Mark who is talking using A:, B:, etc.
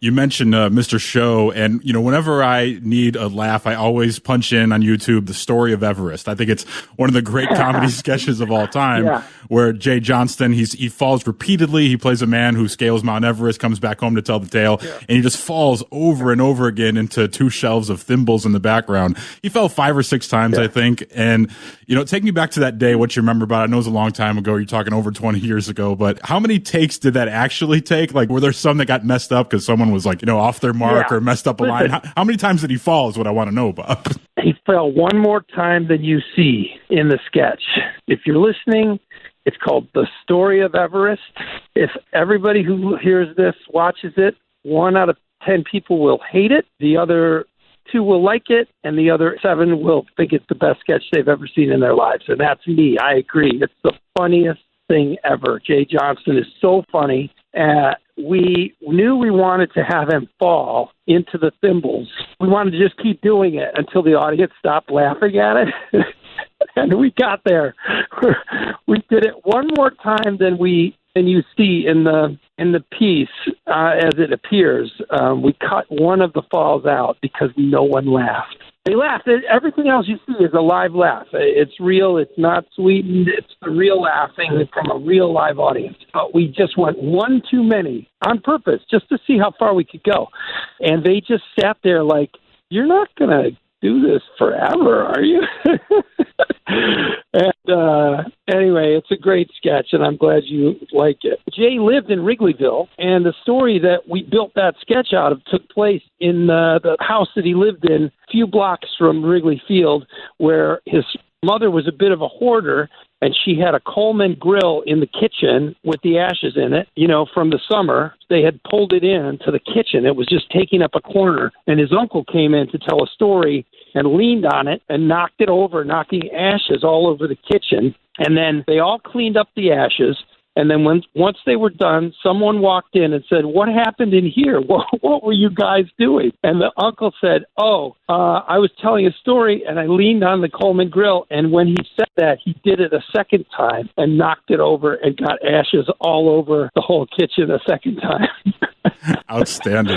A: You mentioned Mr. Show, and whenever I need a laugh, I always punch in on YouTube The Story of Everest. I think it's one of the great comedy sketches of all time, where Jay Johnston, he falls repeatedly. He plays a man who scales Mount Everest, comes back home to tell the tale, and he just falls over and over again into two shelves of thimbles in the background. He fell 5 or 6 times, I think. And, take me back to that day, what you remember about it. I know it was a long time ago. You're talking over 20 years ago, but how many takes did that actually take? Like, were there some that got messed up because someone was like, off their mark or messed up a line? How many times did he fall is what I want to know about.
B: He fell one more time than you see in the sketch. If you're listening, it's called The Story of Everest. If everybody who hears this watches it, 1 out of 10 people will hate it. The other 2 will like it, and the other 7 will think it's the best sketch they've ever seen in their lives. And that's me. I agree. It's the funniest thing ever. Jay Johnston is so funny. We knew we wanted to have him fall into the thimbles. We wanted to just keep doing it until the audience stopped laughing at it. And we got there. We did it one more time than you see in the piece as it appears. We cut one of the falls out because no one laughed. They laughed. Everything else you see is a live laugh. It's real. It's not sweetened. It's the real laughing from a real live audience. But we just went one too many on purpose just to see how far we could go. And they just sat there like, you're not going to do this forever, are you? And anyway, it's a great sketch, and I'm glad you like it. Jay lived in Wrigleyville, and the story that we built that sketch out of took place in the house that he lived in, a few blocks from Wrigley Field, where his mother was a bit of a hoarder, and she had a Coleman grill in the kitchen with the ashes in it, from the summer. They had pulled it in to the kitchen. It was just taking up a corner, and his uncle came in to tell a story and leaned on it and knocked it over, knocking ashes all over the kitchen. And then they all cleaned up the ashes. And then once they were done, someone walked in and said, "What happened in here? What were you guys doing?" And the uncle said, I was telling a story, and I leaned on the Coleman grill. And when he said that, he did it a second time and knocked it over and got ashes all over the whole kitchen a second time.
A: Outstanding.